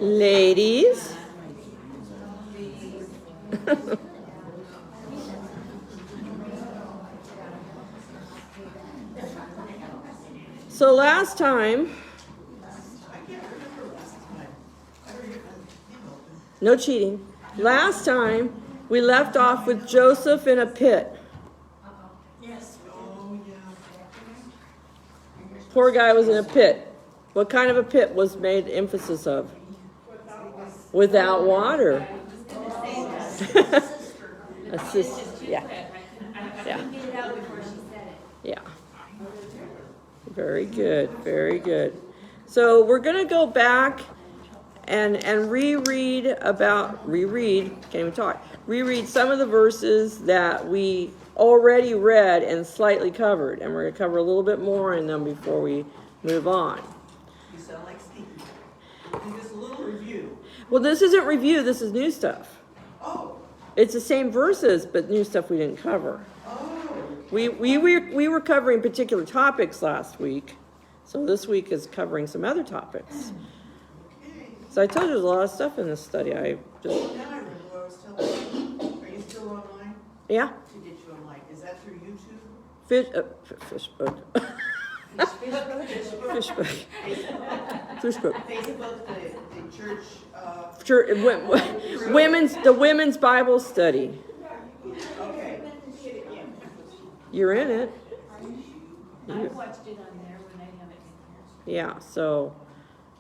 Ladies. So last time, no cheating. Last time we left off with Joseph in a pit. Poor guy was in a pit. What kind of a pit was made emphasis of? Without water. Yeah. Yeah. Very good. Very good. So we're going to go back and reread some of the verses that we already read and slightly covered. And we're going to cover a little bit more in them before we move on. You sound like Steve. Just a little review. Well, this isn't review. This is new stuff. Oh. It's the same verses, but new stuff we didn't cover. Oh. We were covering particular topics last week. So this week is covering some other topics. Okay. So I told you there's a lot of stuff in this study. Now I remember what I was telling you. Are you still online? Yeah. To get you online. Is that through YouTube? Facebook. Facebook, the church. Women's Bible study. Okay. You're in it. I watched it on there when I have it in here. Yeah, so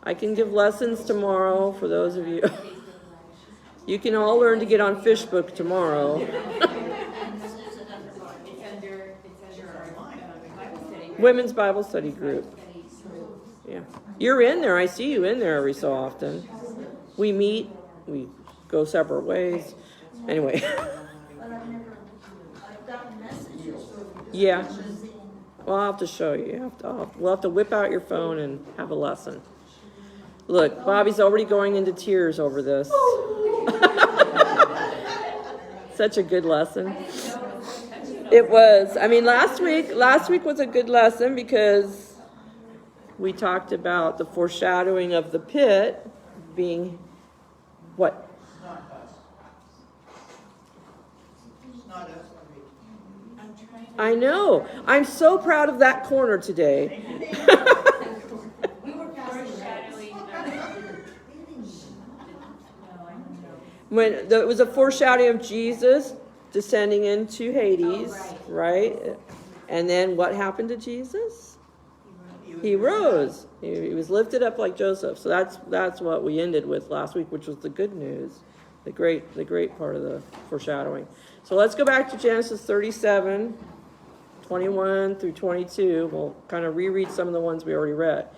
I can give lessons tomorrow for those of you. You can all learn to get on Facebook tomorrow. It's under our Bible study. Women's Bible study group. Yeah. You're in there. I see you in there every so often. We meet. We go separate ways. Anyway. Yeah. Well, I'll have to show you. We'll have to whip out your phone and have a lesson. Look, Bobby's already going into tears over this. Such a good lesson. It was. I mean, last week was a good lesson because we talked about the foreshadowing of the pit being what? Not us. It's not us. I know. I'm so proud of that corner today. We were foreshadowing. When it was a foreshadowing of Jesus descending into Hades, right? And then what happened to Jesus? He rose. He was lifted up like Joseph. So that's what we ended with last week, which was the good news, the great part of the foreshadowing. So let's go back to Genesis 37, 21 through 22. We'll kind of reread some of the ones we already read.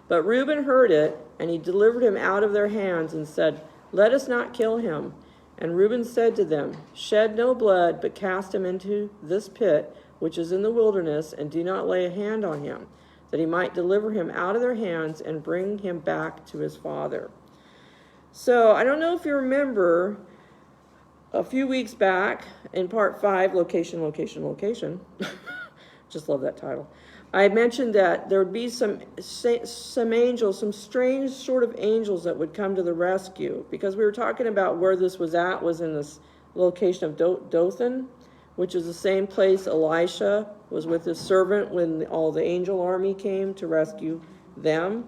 But Reuben heard it, and he delivered him out of their hands and said, "Let us not kill him." And Reuben said to them, "Shed no blood, but cast him into this pit, which is in the wilderness, and do not lay a hand on him, that he might deliver him out of their hands and bring him back to his father." So I don't know if you remember, a few weeks back in part 5, location. Just love that title. I mentioned that there would be some angels, some strange sort of angels that would come to the rescue, because we were talking about where this was in this location of Dothan, which is the same place Elisha was with his servant when all the angel army came to rescue them.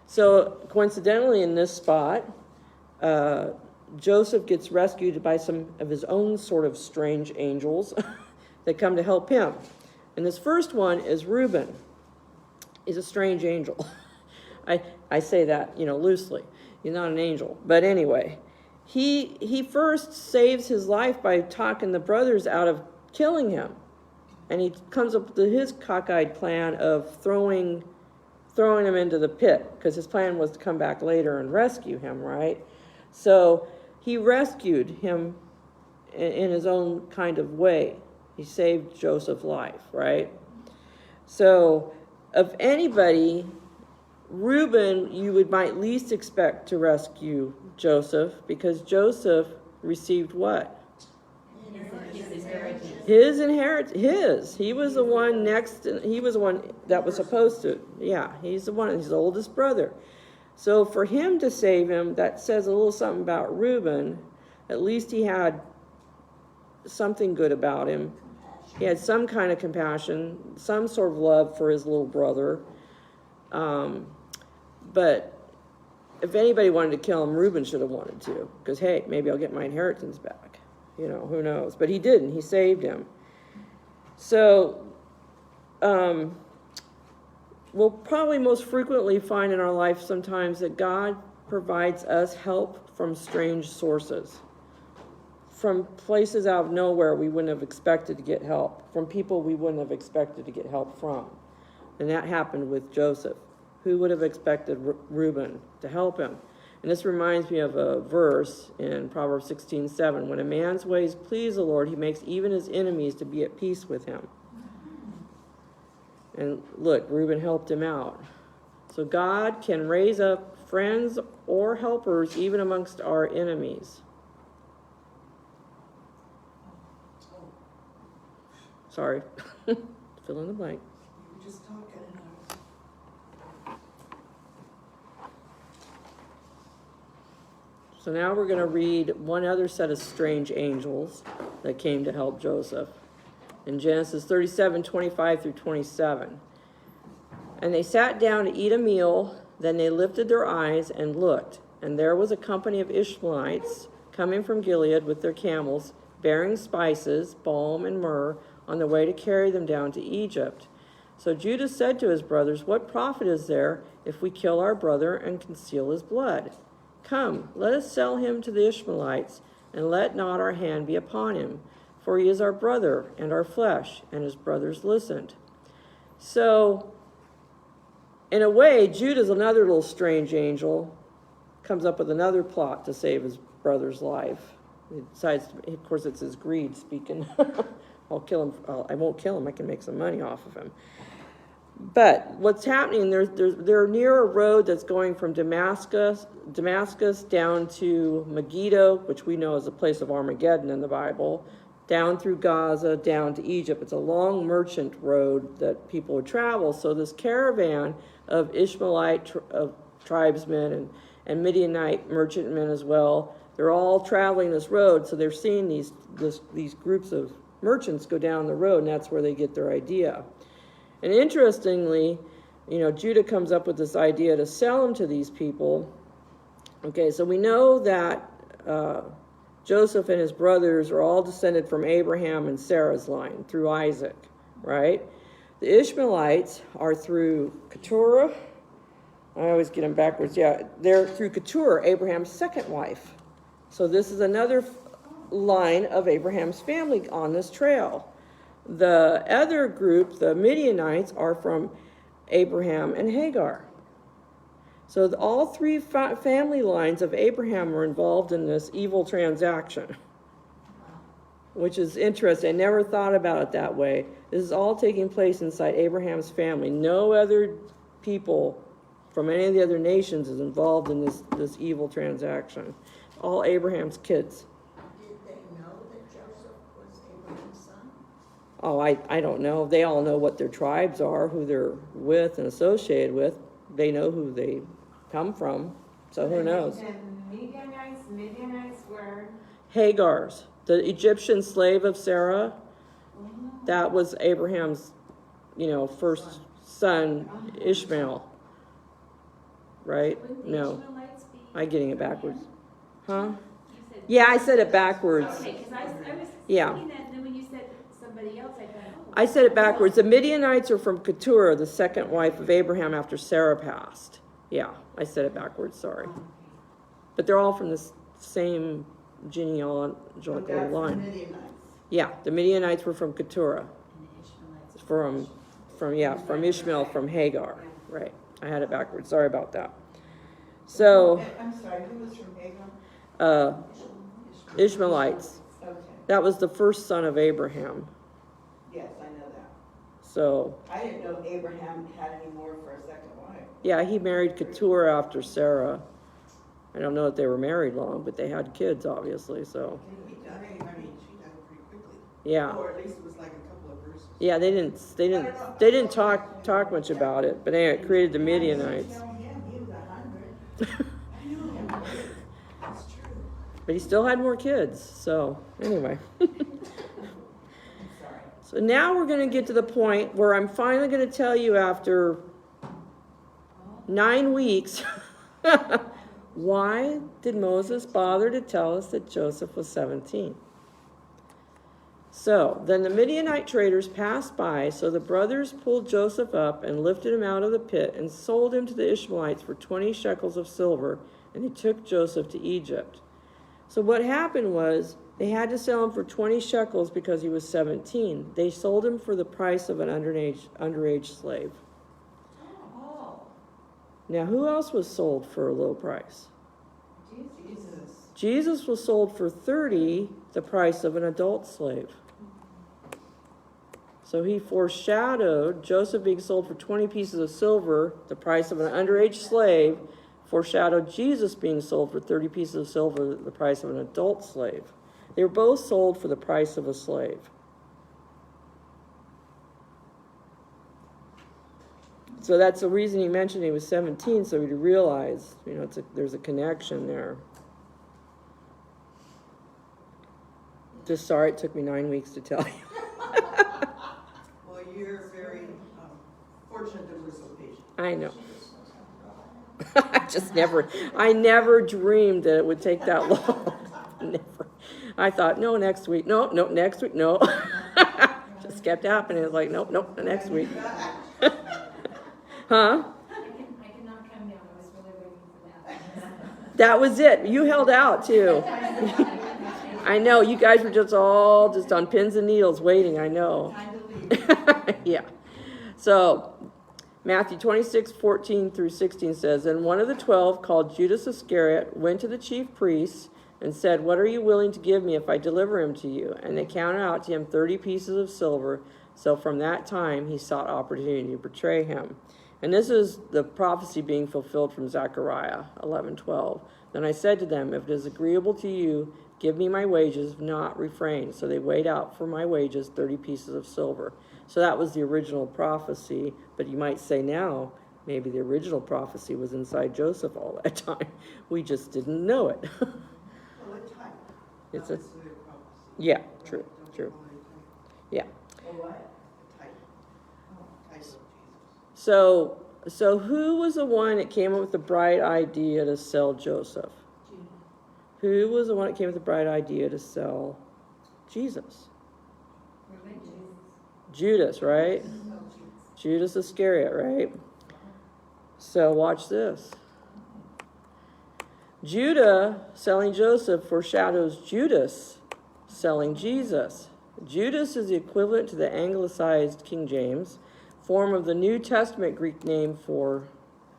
So coincidentally in this spot, Joseph gets rescued by some of his own sort of strange angels that come to help him. And this first one is Reuben. He's a strange angel. I say that, loosely. He's not an angel. But anyway, he first saves his life by talking the brothers out of killing him. And he comes up with his cockeyed plan of throwing him into the pit, because his plan was to come back later and rescue him, right? So he rescued him in his own kind of way. He saved Joseph's life, right? So of anybody, Reuben, you might least expect to rescue Joseph, because Joseph received what? His inheritance. He was the one next. He was the one that was supposed to. Yeah, he's the one. He's the oldest brother. So for him to save him, that says a little something about Reuben. At least he had something good about him. He had some kind of compassion, some sort of love for his little brother. But if anybody wanted to kill him, Reuben should have wanted to. Because, hey, maybe I'll get my inheritance back. You know, who knows? But he didn't. He saved him. So, we'll probably most frequently find in our life sometimes that God provides us help from strange sources. From places out of nowhere we wouldn't have expected to get help. From people we wouldn't have expected to get help from. And that happened with Joseph. Who would have expected Reuben to help him? And this reminds me of a verse in Proverbs 16:7. When a man's ways please the Lord, he makes even his enemies to be at peace with him. And look, Reuben helped him out. So God can raise up friends or helpers even amongst our enemies. Sorry. Fill in the blank. You were just talking and So now we're going to read one other set of strange angels that came to help Joseph. In Genesis 37:25 through 27. And they sat down to eat a meal, then they lifted their eyes and looked, and there was a company of Ishmaelites coming from Gilead with their camels, bearing spices, balm, and myrrh, on the way to carry them down to Egypt. So Judah said to his brothers, what profit is there if we kill our brother and conceal his blood? Come, let us sell him to the Ishmaelites, and let not our hand be upon him, for he is our brother and our flesh. And his brothers listened. So, in a way, Judah's another little strange angel, comes up with another plot to save his brother's life. He decides, of course, it's his greed speaking. I'll kill him. I won't kill him. I can make some money off of him. But what's happening, they're near a road that's going from Damascus down to Megiddo, which we know is a place of Armageddon in the Bible, down through Gaza, down to Egypt. It's a long merchant road that people would travel. So this caravan of Ishmaelite tribesmen and Midianite merchantmen as well, they're all traveling this road. So they're seeing these groups of merchants go down the road, and that's where they get their idea. And interestingly, Judah comes up with this idea to sell them to these people. Okay, so we know that Joseph and his brothers are all descended from Abraham and Sarah's line through Isaac, right? The Ishmaelites are through Keturah. I always get them backwards. Yeah, they're through Keturah, Abraham's second wife. So this is another line of Abraham's family on this trail. The other group, the Midianites, are from Abraham and Hagar. So all three family lines of Abraham are involved in this evil transaction, which is interesting. I never thought about it that way. This is all taking place inside Abraham's family. No other people from any of the other nations is involved in this evil transaction. All Abraham's kids. Did they know that Joseph was Abraham's son? Oh, I don't know. They all know what their tribes are, who they're with and associated with. They know who they come from. So who knows? The Midianites were... Hagar's, the Egyptian slave of Sarah. That was Abraham's, first son, Ishmael. Right? No. I'm getting it backwards. Huh? Yeah, I said it backwards. Okay, because I was Yeah. thinking that, and then when you said somebody else, I thought, oh. I said it backwards. The Midianites are from Keturah, the second wife of Abraham after Sarah passed. Yeah, I said it backwards, sorry. But they're all from the same genealogical line. The Midianites. Yeah, the Midianites were from Keturah. From Ishmael, from Hagar. Right. I had it backwards. Sorry about that. So, I'm sorry, who was from Hagar? Ishmaelites. Okay, That was the first son of Abraham. yes, I know that. So, I didn't know Abraham had any more for a second wife. yeah, he married Keturah after Sarah. I don't know that they were married long, but they had kids, obviously, so, He died, I mean, she died pretty quickly. yeah. Or at least it was like a couple of verses. Yeah, they didn't talk much about it, but anyway, it created the Midianites. Tell him he was 100. I know. That's true. But he still had more kids. So anyway. So now we're going to get to the point where I'm finally going to tell you after 9 weeks, why did Moses bother to tell us that Joseph was 17? So then the Midianite traders passed by, so the brothers pulled Joseph up and lifted him out of the pit and sold him to the Ishmaelites for 20 shekels of silver, and they took Joseph to Egypt. So what happened was they had to sell him for 20 shekels because he was 17. They sold him for the price of an underage slave. Oh, Now, who else was sold for a low price? Jesus. Jesus was sold for 30, the price of an adult slave. So he foreshadowed Joseph being sold for 20 pieces of silver, the price of an underage slave, foreshadowed Jesus being sold for 30 pieces of silver, the price of an adult slave. They were both sold for the price of a slave. So that's the reason he mentioned he was 17, so he'd realize, there's a connection there. Just sorry it took me 9 weeks to tell you. Well, you're very fortunate that we're so patient. I know. I never dreamed that it would take that long. Never. I thought, no, next week. No, next week. No. Just kept happening. It was like, nope, next week. Huh? I cannot come down. I was really waiting for that. That was it. You held out too. I know. You guys were just all just on pins and needles waiting. I know. Time to leave. Yeah. So Matthew 26:14 through 16 says, and one of the 12, called Judas Iscariot, went to the chief priests and said, what are you willing to give me if I deliver him to you? And they counted out to him 30 pieces of silver. So from that time he sought opportunity to betray him. And this is the prophecy being fulfilled from Zechariah 11:12. Then I said to them, if it is agreeable to you, give me my wages, if not, refrain. So they weighed out for my wages 30 pieces of silver. So that was the original prophecy. But you might say now, maybe the original prophecy was inside Joseph all that time. We just didn't know it. Well, what type? It's Not a- necessarily a prophecy. Yeah, Don't- true, don't true. call it a type. Yeah. Or what? A type. Type of Jesus. So who was the one that came up with the bright idea to sell Joseph? Judah. Who was the one that came up with the bright idea to sell Jesus? Judas, right? Judas Iscariot, right? So watch this. Judah selling Joseph foreshadows Judas selling Jesus. Judas is the equivalent to the anglicized King James form of the New Testament Greek name for,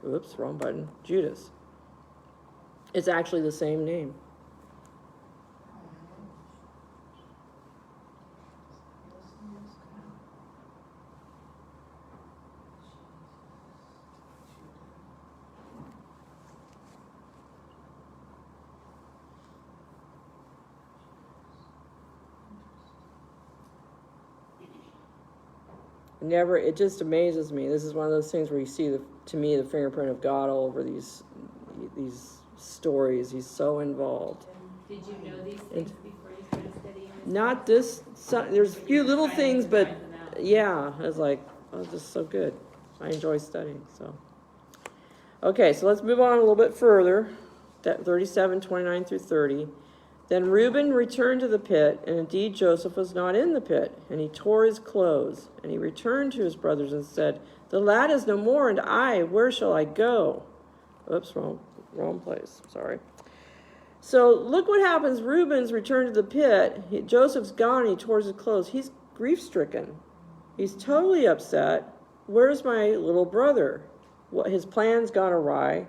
wrong button, Judas. It's actually the same name. It just amazes me. This is one of those things where you see, to me, the fingerprint of God all over these stories. He's so involved. Did you know these things before you started studying this? Not this, there's a few little things, but yeah, I was like, oh, this is so good. I enjoy studying, so. Okay, so let's move on a little bit further. That 37:29 through 30. Then Reuben returned to the pit, and indeed Joseph was not in the pit, and he tore his clothes. And he returned to his brothers and said, the lad is no more, and I, where shall I go? Oops, wrong place, sorry. So look what happens. Reuben's returned to the pit. Joseph's gone, and he tore his clothes. He's grief-stricken. He's totally upset. Where's my little brother? His plan's gone awry.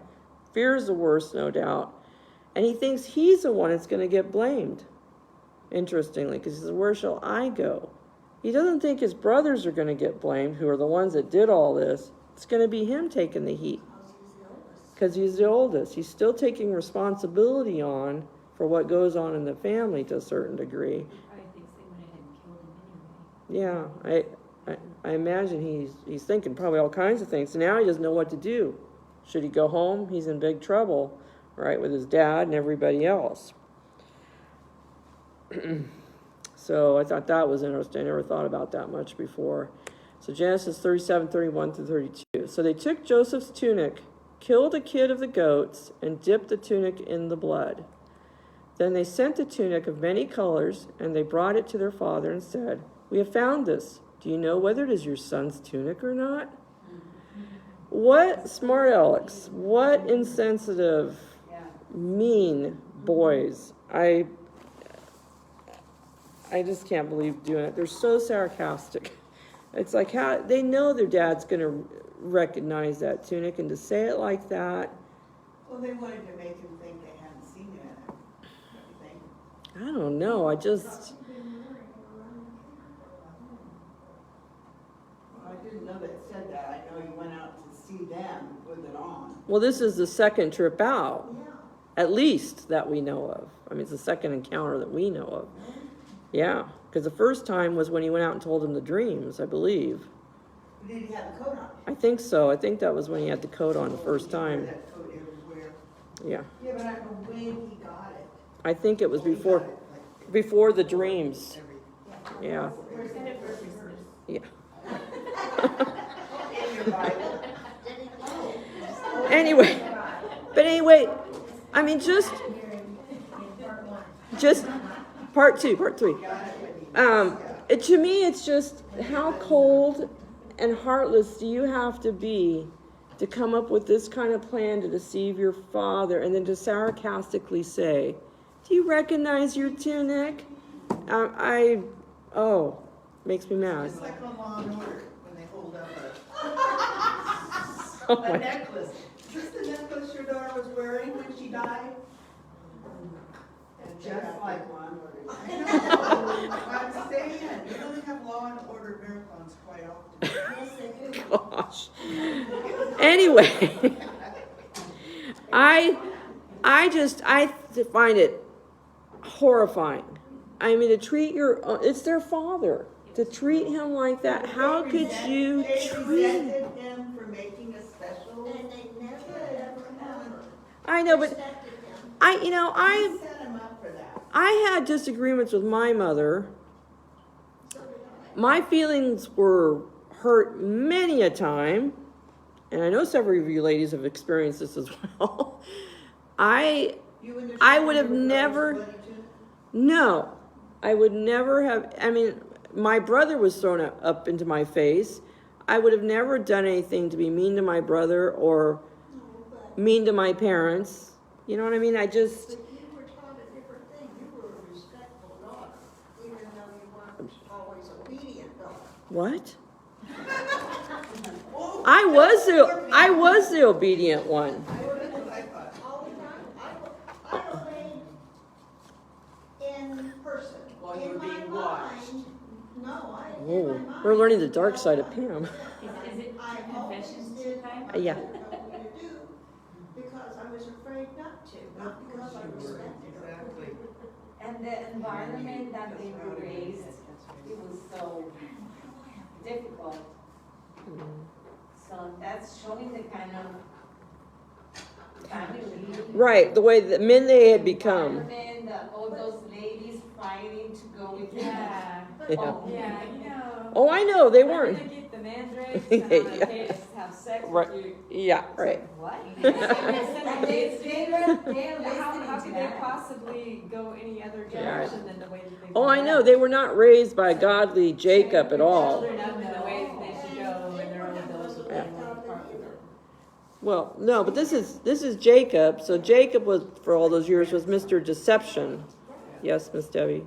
Fears the worst, no doubt. And he thinks he's the one that's going to get blamed, interestingly, because he says, where shall I go? He doesn't think his brothers are going to get blamed, who are the ones that did all this. It's going to be him taking the heat, because he's the oldest. He's still taking responsibility on for what goes on in the family to a certain degree. He probably thinks they went ahead and killed him anyway. Yeah, I imagine he's thinking probably all kinds of things. So now he doesn't know what to do. Should he go home? He's in big trouble, right, with his dad and everybody else. So I thought that was interesting. I never thought about that much before. So Genesis 37:31-32. So they took Joseph's tunic, killed a kid of the goats, and dipped the tunic in the blood. Then they sent the tunic of many colors, and they brought it to their father and said, "We have found this. Do you know whether it is your son's tunic or not?" What smart Alex, what insensitive, mean boys. I just can't believe doing it. They're so sarcastic. It's like how they know their dad's going to recognize that tunic, and to say it like that. Well, they wanted to make him think they hadn't seen it. Don't you think? I don't know. I just. Well, I didn't know that it said that. I know you went out to see them with it on. Well, this is the second trip out, at least that we know of. I mean, it's the second encounter that we know of. Yeah, because the first time was when he went out and told him the dreams, I believe. Did he have the coat on? I think so. I think that was when he had the coat on the first time. That coat everywhere. Yeah. Yeah, but I don't know when he got it. I think it was before the dreams. Yeah. Where's it versus? Yeah. In your Bible. Anyway, I mean, just part 2, part 3. To me, it's just how cold and heartless do you have to be to come up with this kind of plan to deceive your father and then to sarcastically say, "Do you recognize your tunic?" Makes me mad. It's like on Law and Order when they hold up Oh a my- necklace. Is this the necklace your daughter was wearing when she died? And just like Law and Order. I know. I'm saying, you only have Law and Order marathons quite often. Yes, they do. Gosh. Anyway, I find it horrifying. I mean, to treat it's their father. To treat him like that, how could you They treat resented him for making a special. And they never ever ever I know, but respected him. I set him up for that. I had disagreements with my mother. So did I. My feelings were hurt many a time, and I know several of you ladies have experienced this as well. I would have never, no, I would never have, I mean, my brother was thrown up into my face. I would have never done anything to be mean to my brother or mean to my parents. You know what I mean? But you were taught a different thing. You were a respectful daughter, even though you weren't always obedient daughter. What? I was the obedient one. All the time. I obeyed in person. While you In were my being watched. mind, no, in Whoa, my mind, we're learning the dark side of Pam. Is it I always confessions did time? what Yeah. you told me to do because I was afraid not to, not because I respected her. Exactly. And the environment that they were raised, it was so difficult. So that's showing the kind of family. Right, the way that men they had become. environment, all those ladies fighting to go with Yeah. Yeah. Oh, Yeah, you know. Oh, I know, they I'm weren't. gonna get the mandrakes and I'm gonna pay to have sex Right. with you. Yeah, right. What? How could they possibly go any other direction than the way that they Oh, were I know, raised? they were not raised by godly Jacob at all. Children up in the way that they should go, and they're only those with Yeah. popular. Well, no, but this is Jacob. So Jacob was, for all those years, was Mr. Deception. Yes, Miss Debbie.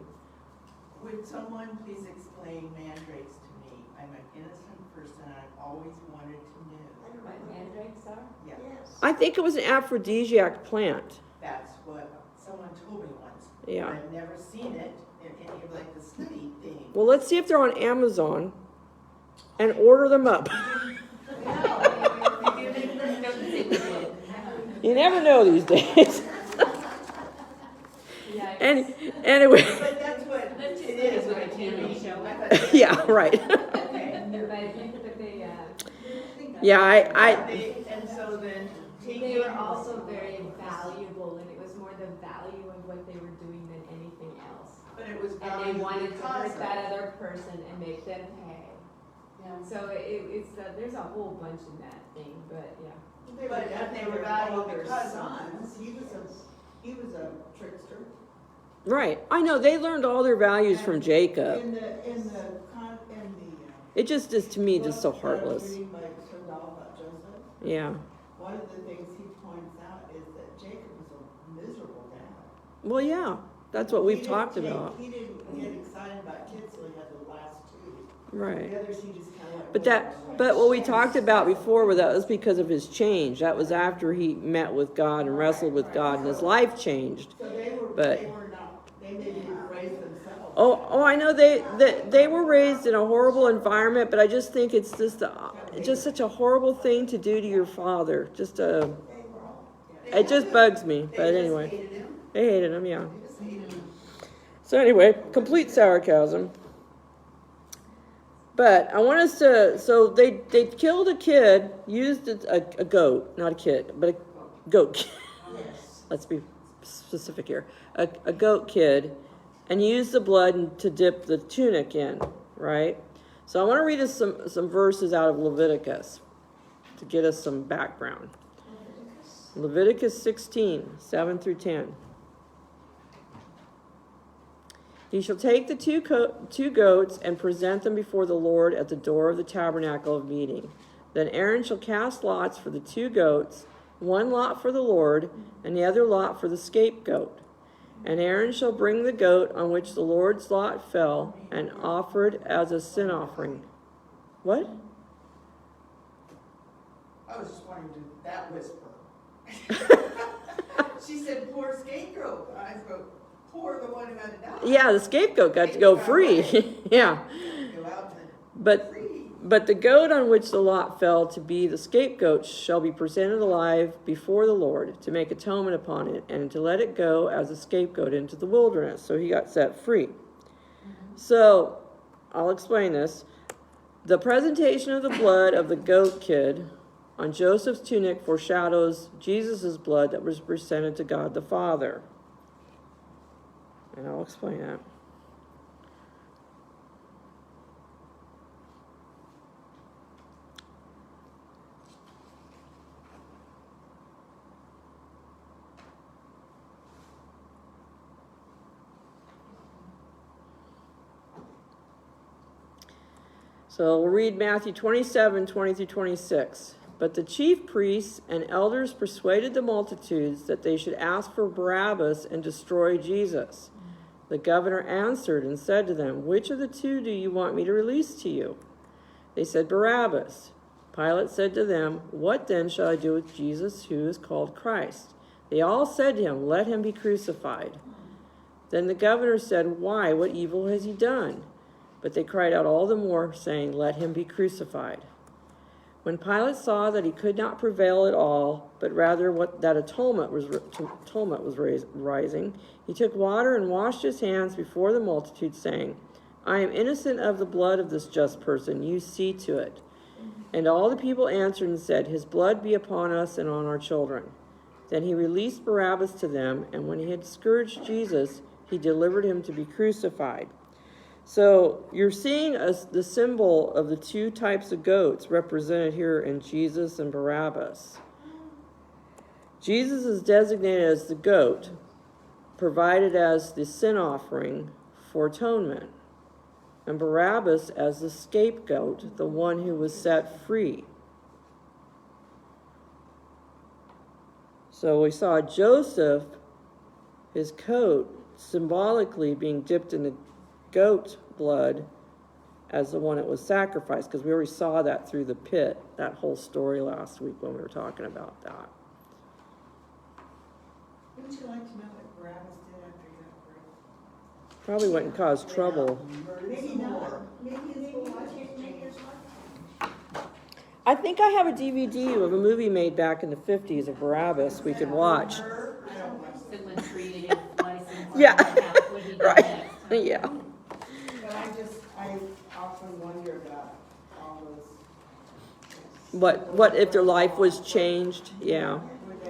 Would someone please explain mandrakes to me? I'm an innocent person, I've always wanted to know. What mandrakes are? Yeah, Yes. I think it was an aphrodisiac plant. that's what someone told me once. Yeah. I've never seen it in any of like the study things. Well, let's see if they're on Amazon and order them up. You never know these days. Yeah. Anyway, But that's what it Let's just is, look what at a the TV TV show. show. yeah, right. Okay. But if you put the, Yeah, I And so then, They were also very valuable, and it was more the value of what they were doing than anything else. But it was And they valuable wanted to because hurt that other person and make them pay. So it's there's a whole bunch in that thing, but yeah. But they were valuable because he was a trickster. Right. I know they learned all their values from Jacob. It just is to me just so heartless. Yeah. One of the things he points out is that Jacob was a miserable dad. Well, yeah. That's what we've talked about. He didn't get excited about kids till he had the last two. Right. The others he just kind of like. But what we talked about before that was because of his change. That was after he met with God and wrestled with God, and his life changed. So they didn't raise themselves. Oh, I know they were raised in a horrible environment, but I just think it's just such a horrible thing to do to your father. It just bugs me. But anyway, they hated him, yeah. So anyway, complete sarcasm. But I want us to. So they killed a kid, used a goat, not a kid, but a goat. Let's be specific here. A goat kid, and used the blood to dip the tunic in, right? So I want to read us some verses out of Leviticus to get us some background. Leviticus 16, 7 through 10. You shall take the two goats and present them before the Lord at the door of the tabernacle of meeting. Then Aaron shall cast lots for the two goats, one lot for the Lord, and the other lot for the scapegoat. And Aaron shall bring the goat on which the Lord's lot fell and offer it as a sin offering. What? I was just wondering, did that whisper? She said, poor scapegoat. I wrote, poor the one who had to die. Yeah, the scapegoat got to go free. Yeah. Go out to But the goat on which the lot fell to be the scapegoat shall be presented alive before the Lord to make atonement upon it and to let it go as a scapegoat into the wilderness. So he got set free. So I'll explain this. The presentation of the blood of the goat kid on Joseph's tunic foreshadows Jesus' blood that was presented to God the Father. And I'll explain that. So we'll read Matthew 27, 20 through 26. But the chief priests and elders persuaded the multitudes that they should ask for Barabbas and destroy Jesus. The governor answered and said to them, which of the two do you want me to release to you? They said, Barabbas. Pilate said to them, what then shall I do with Jesus who is called Christ? They all said to him, let him be crucified. Then the governor said, why? What evil has he done? But they cried out all the more, saying, let him be crucified. When Pilate saw that he could not prevail at all, but rather that a tumult was rising, he took water and washed his hands before the multitude, saying, I am innocent of the blood of this just person. You see to it. And all the people answered and said, his blood be upon us and on our children. Then he released Barabbas to them, and when he had scourged Jesus, he delivered him to be crucified. So you're seeing the symbol of the two types of goats represented here in Jesus and Barabbas. Jesus is designated as the goat, provided as the sin offering for atonement, and Barabbas as the scapegoat, the one who was set free. So we saw Joseph, his coat, symbolically being dipped in the goat blood as the one that was sacrificed, because we already saw that through the pit, that whole story last week when we were talking about that. Wouldn't you like to know what Barabbas did after he got free? Probably wouldn't cause trouble. Maybe not. I think I have a DVD of a movie made back in the 50s of Barabbas we could watch. Someone treated him twice and Yeah. what he did Right. next. Yeah. But I often wonder about all those. What if their life was changed? Yeah.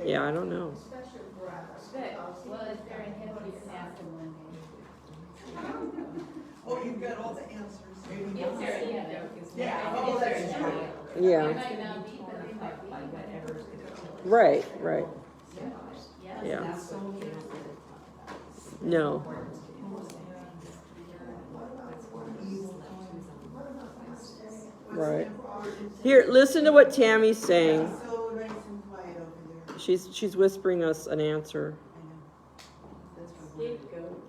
Yeah, I don't know. Especially Barabbas. Well, is there a heavier after one Oh, you've got all the answers. Is there a heavier? Yeah, oh, that's true. Yeah. It's gonna be torn apart by whatever's gonna kill it. Right, right. Yeah. That's what they don't really talk about. No. Right. Here, listen to what Tammy's saying. So nice and quiet over there. She's whispering us an answer. I know. That's what we're- Scapegoat.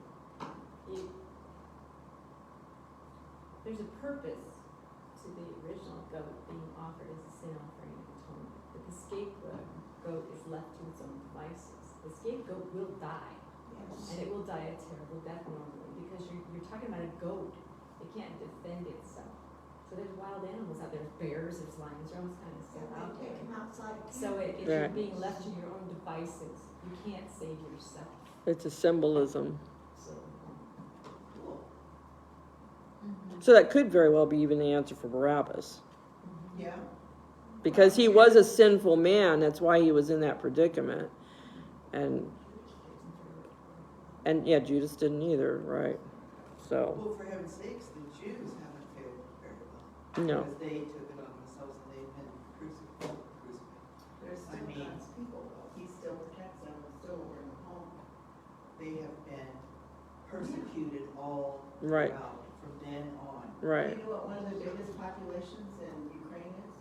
There's a purpose to the original goat being offered as a sin offering and atonement, but the scapegoat is left to its own devices. The scapegoat will die, and it will die a terrible death normally, because you're talking about a goat. It can't defend itself. So there's wild animals out there, there's bears, there's lions, there's all this kind of stuff out Take there. him outside. So if you're being left to your own devices, you can't save yourself. It's a symbolism. So, So that could very well be even the answer for Barabbas. Yeah. Because he was a sinful man, that's why he was in that predicament. And yeah, Judas didn't either, right? So, Well, for heaven's sakes, the Jews haven't fared very well. no. Because they took it on themselves and they've been crucified. There's I still mean- God's people, though. He still protects them, and still we're in the home. They have been persecuted all Right. throughout, from then on. Right. Do you know what one of the biggest populations in Ukraine is?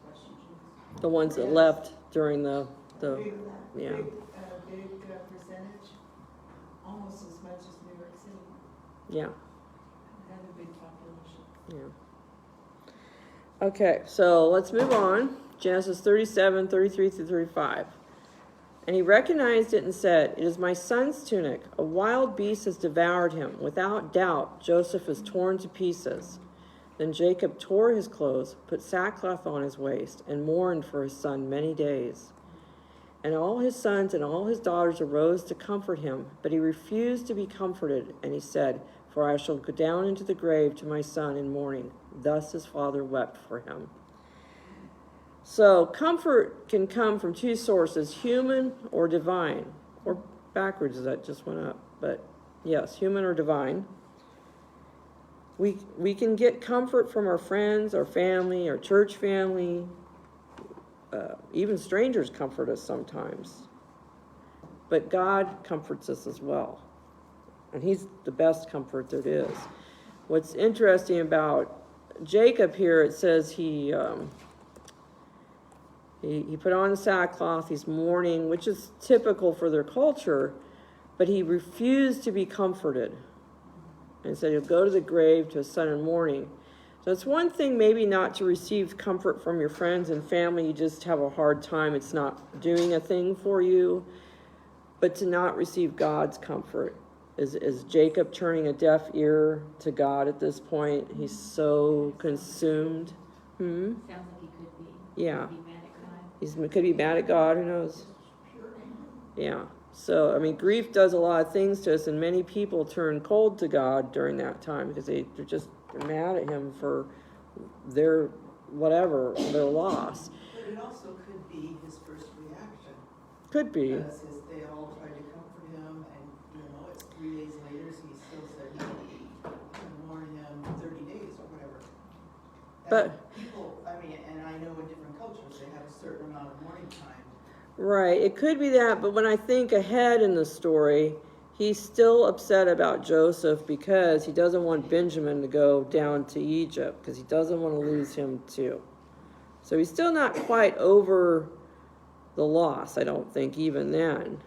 Russian Jews. The ones that left during the Big, yeah. big percentage, almost as much as New York City. Yeah. Another big population. Yeah. Okay, so let's move on. Genesis 37, 33 through 35. And he recognized it and said, "It is my son's tunic. A wild beast has devoured him. Without doubt, Joseph is torn to pieces." Then Jacob tore his clothes, put sackcloth on his waist, and mourned for his son many days. And all his sons and all his daughters arose to comfort him, but he refused to be comforted. And he said, "For I shall go down into the grave to my son in mourning." Thus his father wept for him. So comfort can come from two sources, human or divine. Or backwards, that just went up. But yes, human or divine. We can get comfort from our friends, our family, our church family. Even strangers comfort us sometimes. But God comforts us as well. And he's the best comfort there is. What's interesting about Jacob here, it says he put on the sackcloth, he's mourning, which is typical for their culture, but he refused to be comforted. And said he'll go to the grave to his son in mourning. So it's one thing maybe not to receive comfort from your friends and family, you just have a hard time, it's not doing a thing for you, but to not receive God's comfort. Is Jacob turning a deaf ear to God at this point? He's so consumed. Sounds like he could be. Yeah. Could be mad at God. He could be mad at God, who knows? Yeah. So, I mean, grief does a lot of things to us, and many people turn cold to God during that time because they're mad at him for their their loss. But it also could be his first reaction. Could be. Because they all tried to comfort him, and it's 3 days later, so he still said he would mourn him 30 days or whatever. But people, and I know in different cultures, they have a certain amount of mourning time. right, it could be that, but when I think ahead in the story, he's still upset about Joseph because he doesn't want Benjamin to go down to Egypt because he doesn't want to lose him too. So he's still not quite over the loss, I don't think, even then.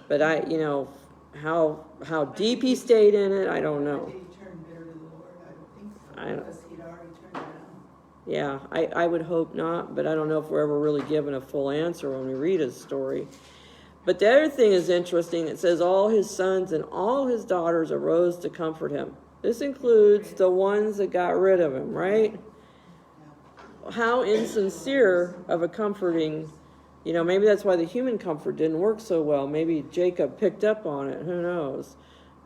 But how deep he stayed in it, I don't know. Did he turn bitter to the Lord? I don't think so. I don't- Because he'd already turned around. Yeah, I would hope not, but I don't know if we're ever really given a full answer when we read his story. But the other thing is interesting. It says all his sons and all his daughters arose to comfort him. This includes the ones that got rid of him, right? How insincere of a comforting, maybe that's why the human comfort didn't work so well. Maybe Jacob picked up on it, who knows?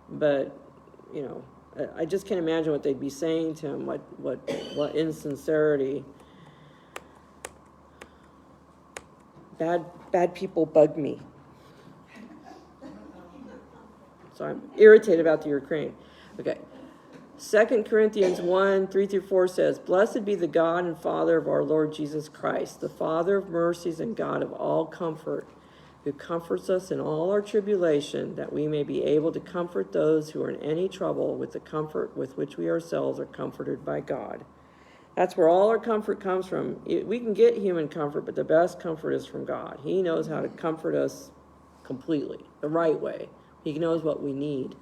But, I just can't imagine what they'd be saying to him, what insincerity. bad people bug me. So I'm irritated about the Ukraine. Okay. 2 Corinthians 1, 3-4 says, Blessed be the God and Father of our Lord Jesus Christ, the Father of mercies and God of all comfort, who comforts us in all our tribulation, that we may be able to comfort those who are in any trouble with the comfort with which we ourselves are comforted by God. That's where all our comfort comes from. We can get human comfort, but the best comfort is from God. He knows how to comfort us completely, the right way. He knows what we need.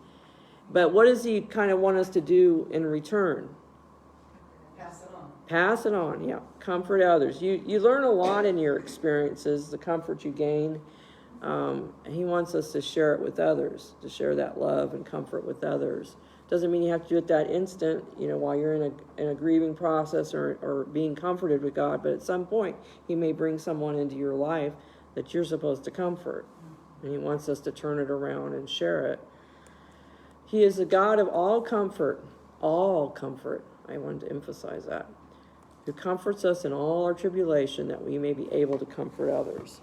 But what does he kind of want us to do in return? Pass it on. Pass it on, yeah. Comfort others. You learn a lot in your experiences, the comfort you gain. He wants us to share it with others, to share that love and comfort with others. Doesn't mean you have to do it that instant, while you're in a grieving process or being comforted with God. But at some point, he may bring someone into your life that you're supposed to comfort. And he wants us to turn it around and share it. He is the God of all comfort. All comfort. I wanted to emphasize that. Who comforts us in all our tribulation, that we may be able to comfort others.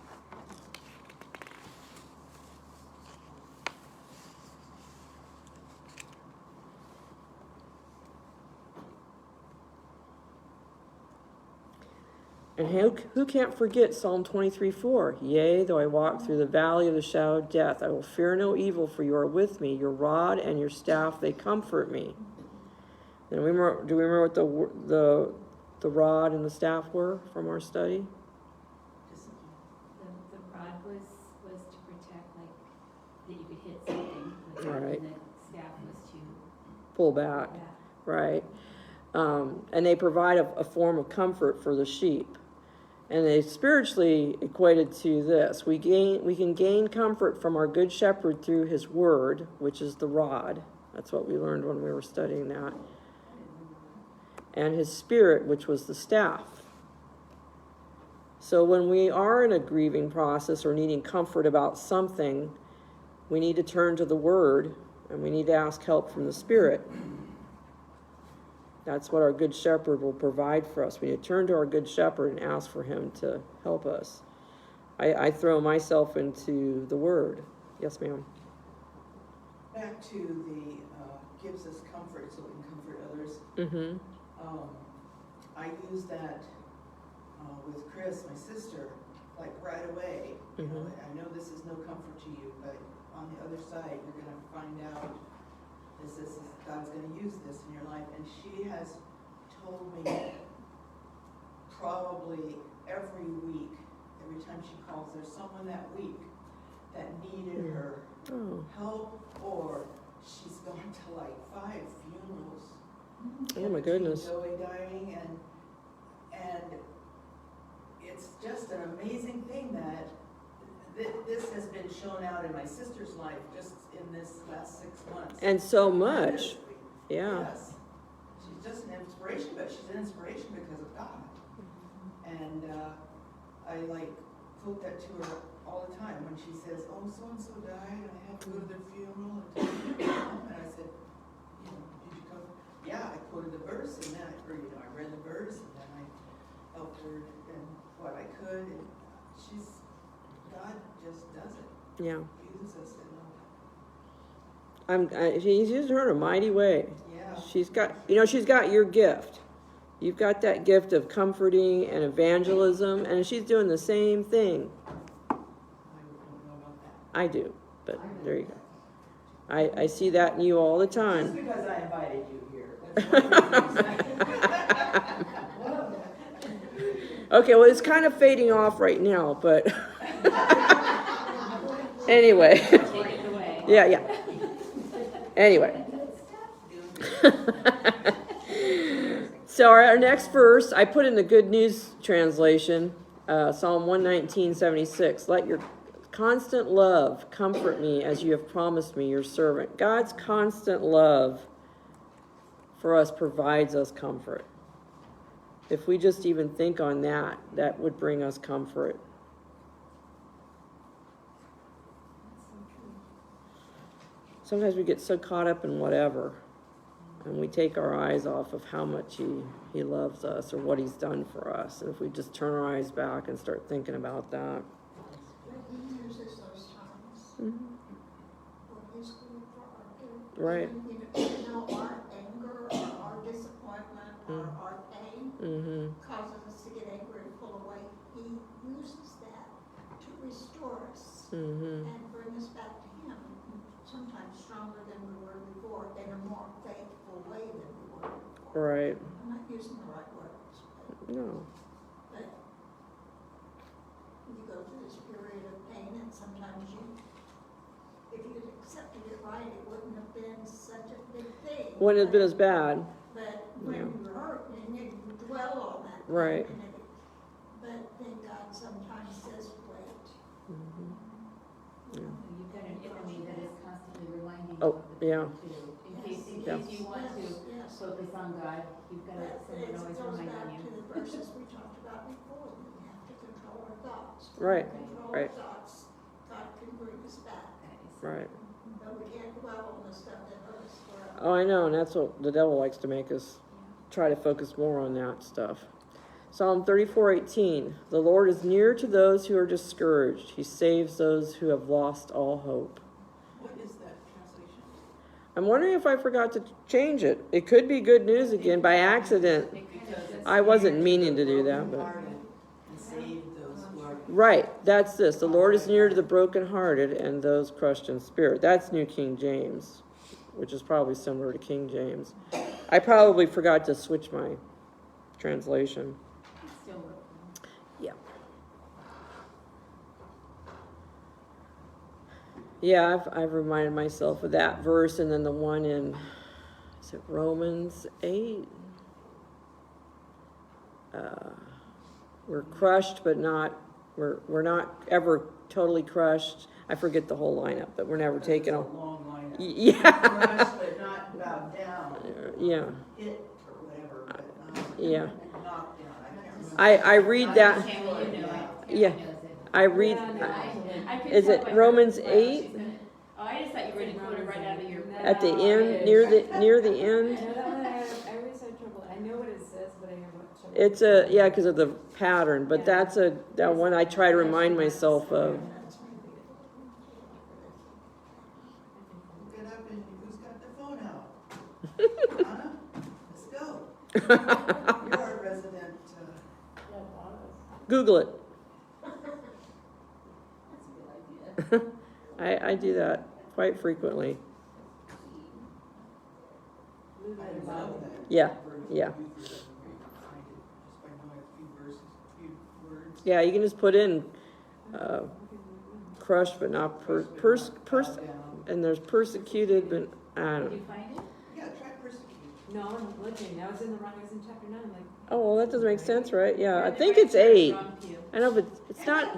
And who can't forget Psalm 23:4? Yea, though I walk through the valley of the shadow of death, I will fear no evil, for you are with me. Your rod and your staff, they comfort me. And do we remember what the rod and the staff were from our study? The rod was to protect, like, that you could hit something. Like, Right. And the staff was to Pull back, right? And they provide a form of comfort for the sheep. And they spiritually equated to this. We can gain comfort from our good shepherd through his word, which is the rod. That's what we learned when we were studying that. And his spirit, which was the staff. So when we are in a grieving process or needing comfort about something, we need to turn to the word and we need to ask help from the spirit. That's what our good shepherd will provide for us. We need to turn to our good shepherd and ask for him to help us. I throw myself into the word. Yes, ma'am. Back to the gives us comfort so we can comfort others. Mm-hmm. I use that with Chris, my sister, like right away. Mm-hmm. I know this is no comfort to you, but on the other side, you're going to find out God's going to use this in your life. And she has told me probably every week, every time she calls, there's someone that week that needed her help, or she's gone to like 5 funerals. Oh my goodness. Joey dying, and it's just an amazing thing that this has been shown out in my sister's life just in this last 6 months. And so much. Yeah. Yes. She's just an inspiration, but she's an inspiration because of God. And I quote that to her all the time when she says, "Oh, so and so died, and I had to go to their funeral." And I said, "Did you come?" Yeah, I quoted the verse, and then I read the verse, and then I helped her in what I could. And God just does it. Yeah. He uses us He's using her in a mighty way. Yeah. She's got your gift. You've got that gift of comforting and evangelism, and she's doing the same thing. I don't know about that. I do, but there you go. I see that in you all the Just time. because I invited you here. That's Okay, well, it's kind of fading off right now, but anyway. take it away. Yeah. Anyway. So our next verse, I put in the Good News translation, Psalm 119:76. Let your constant love comfort me as you have promised me, your servant. God's constant love for us provides us comfort. If we just even think on that, that would bring us comfort. Sometimes we get so caught up in whatever, and we take our eyes off of how much he loves us or what he's done for us. And if we just turn our eyes back and start thinking about that. Mhm. When He's good for our good. Right. You know, our anger or our disappointment or our pain Mm-hmm. causes us to get angry and pull away. He uses that to restore us Mm-hmm. and bring us back to Him, sometimes stronger than we were before, in a more faithful way than we were before. Right. I'm not using the right words, No. but you go through this period of pain, and sometimes if you'd accepted it right, it wouldn't have been such a big thing. Wouldn't have been as bad. But when Yeah. you're hurt, and you dwell on that. Right. But then God sometimes says, wait. Mm-hmm. You've got an enemy that is constantly reminding you Oh, of the yeah. thing too. In case Yeah. you want to Yes. focus on God, you've got But someone it always goes reminding back you. to the verses we talked about before. We have to control our thoughts. Right, When we control right. our thoughts, God can bring us back. Right. But we can't dwell on the stuff that hurt us forever. Oh, I know, and that's what the devil likes to make us try to focus more on that stuff. Psalm 34:18. The Lord is near to those who are discouraged. He saves those who have lost all hope. What is that translation? I'm wondering if I forgot to change it. It could be good news again by accident. I wasn't meaning to do that, but And save those who are. right, that's this. The Lord is near to the brokenhearted and those crushed in spirit. That's New King James, which is probably similar to King James. I probably forgot to switch my translation. Still working. Yeah. Yeah, I've reminded myself of that verse, and then the one in, is it Romans 8? We're crushed, but not, we're not ever totally crushed. I forget the whole lineup, but we're never taken It's off. a long line. Yeah. Crushed, but not bowed down. Yeah. Hit or whatever, but not Yeah. knocked down. I can't remember. I read that. Tammy, you know it. Yeah. Tammy knows it. I read. Yeah, no, I could Is tell it by her Romans smile, 8? she's gonna- Oh, I just thought you were going to quote it right out of your. At the end, near the end. No, that one I always have trouble. I know what it says, but I have trouble. It's yeah, because of the pattern. But that's that one I try to remind myself of. Get up and who's got the phone out? Anna, let's go. You're our resident. Google it. That's a good idea. I do that quite frequently. I didn't know that. Yeah, Verse yeah. of Luther doesn't really find it just by knowing a few verses, a few words. Yeah, you can just put in crushed, but not Bowed down. and there's persecuted, but I Did don't know. you find it? Yeah, try persecute. No, I'm looking. I was in the wrong. I was in chapter 9. I'm like, Oh, well, that doesn't make sense, right? Yeah, You're I in the think right it's church, 8. wrong pew. I know, but it's not.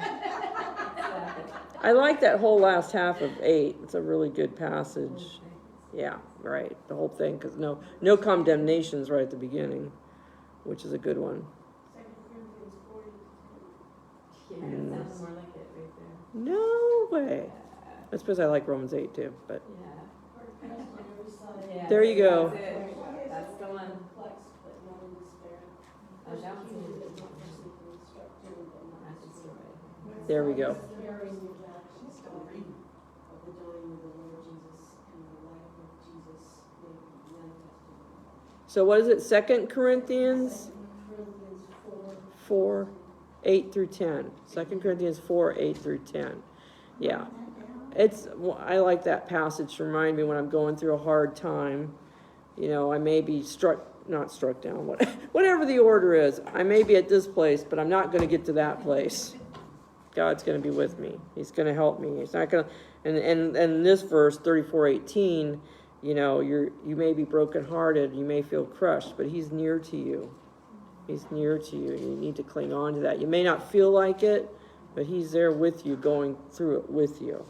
I like that whole last half of 8. It's a really good passage. Yeah, right. The whole thing, because no condemnations right at the beginning, which is a good one. yeah, it sounds more like it right there. No way. That's because I like Romans 8 too. But Yeah. Yeah, there you go. That's it. That's the one. Oh, that one's in the There we go. She's still reading. So what is it? 2 Corinthians 4, 8 through 10. 2 Corinthians 4, 8 through 10. Yeah. I like that passage to remind me when I'm going through a hard time. You know, I may be not struck down, whatever the order is. I may be at this place, but I'm not going to get to that place. God's going to be with me. He's going to help me. He's not going to, and this verse 34:18, you know, you may be brokenhearted, you may feel crushed, but He's near to you. He's near to you. You need to cling on to that. You may not feel like it, but He's there with you, going through it with you.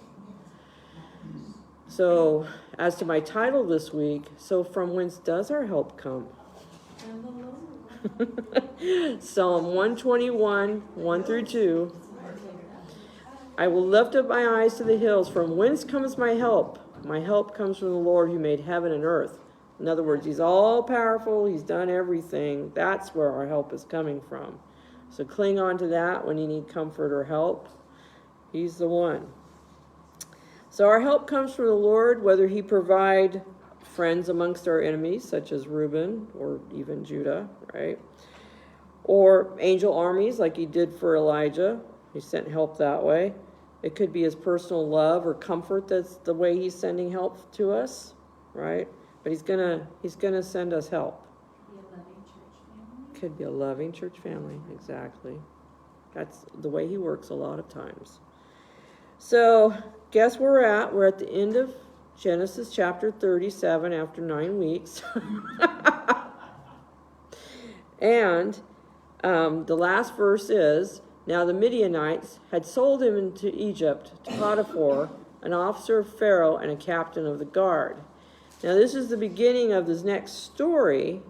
So, as to my title this week, so from whence does our help come? Psalm 121, 1 through 2. I will lift up my eyes to the hills. From whence comes my help? My help comes from the Lord who made heaven and earth. In other words, He's all powerful. He's done everything. That's where our help is coming from. So cling on to that when you need comfort or help. He's the one. So our help comes from the Lord, whether he provide friends amongst our enemies, such as Reuben or even Judah, right? Or angel armies like he did for Elijah. He sent help that way. It could be his personal love or comfort that's the way he's sending help to us, right? But he's gonna send us help. Be a loving church family. Could be a loving church family, exactly. That's the way he works a lot of times. So, guess where we're at? We're at the end of Genesis chapter 37 after 9 weeks. And the last verse is, now the Midianites had sold him into Egypt to Potiphar, an officer of Pharaoh and a captain of the guard. Now this is the beginning of this next story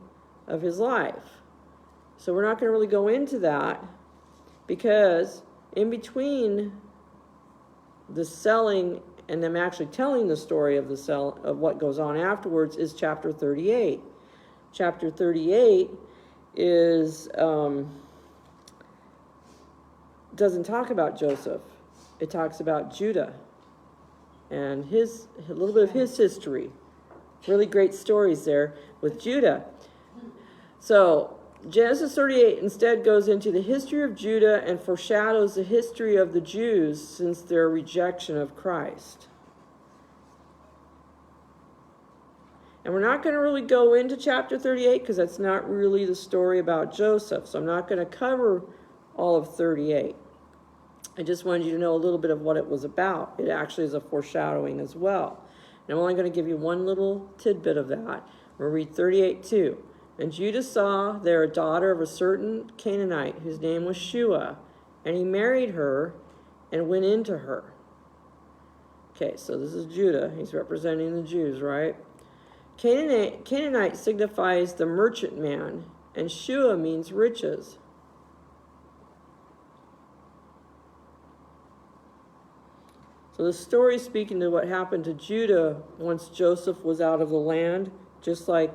of his life. So we're not going to really go into that, because in between the selling and them actually telling the story of the sell of what goes on afterwards is chapter 38. Chapter 38 is doesn't talk about Joseph. It talks about Judah and a little bit of his history. Really great stories there with Judah. So Genesis 38 instead goes into the history of Judah and foreshadows the history of the Jews since their rejection of Christ. And we're not going to really go into chapter 38 because that's not really the story about Joseph. So I'm not going to cover all of 38. I just wanted you to know a little bit of what it was about. It actually is a foreshadowing as well. And I'm only going to give you one little tidbit of that. We'll read 38:2. And Judah saw there a daughter of a certain Canaanite whose name was Shua, and he married her and went into her. Okay, so this is Judah. He's representing the Jews, right? Canaanite signifies the merchant man, and Shua means riches. So the story is speaking to what happened to Judah once Joseph was out of the land, just like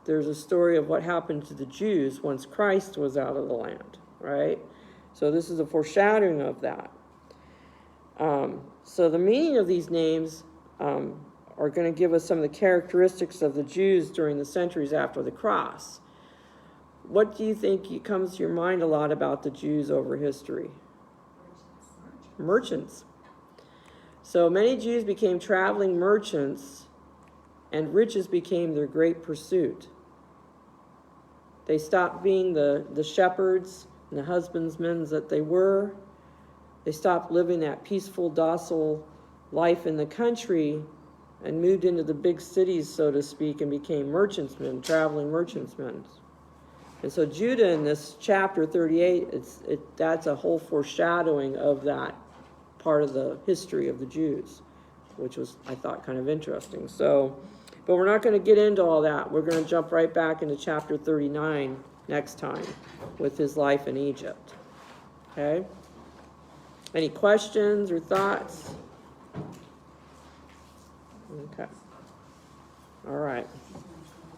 there's a story of what happened to the Jews once Christ was out of the land, right? So this is a foreshadowing of that. So the meaning of these names are going to give us some of the characteristics of the Jews during the centuries after the cross. What do you think comes to your mind a lot about the Jews over history? Merchants. So many Jews became traveling merchants, and riches became their great pursuit. They stopped being the shepherds and the husbandmen that they were. They stopped living that peaceful, docile life in the country and moved into the big cities, so to speak, and became merchantsmen, traveling merchantsmen. And so Judah in this chapter 38, that's a whole foreshadowing of that part of the history of the Jews, which was, I thought, kind of interesting. So, but we're not going to get into all that. We're going to jump right back into chapter 39 next time with his life in Egypt. Okay? Any questions or thoughts? Okay. All right.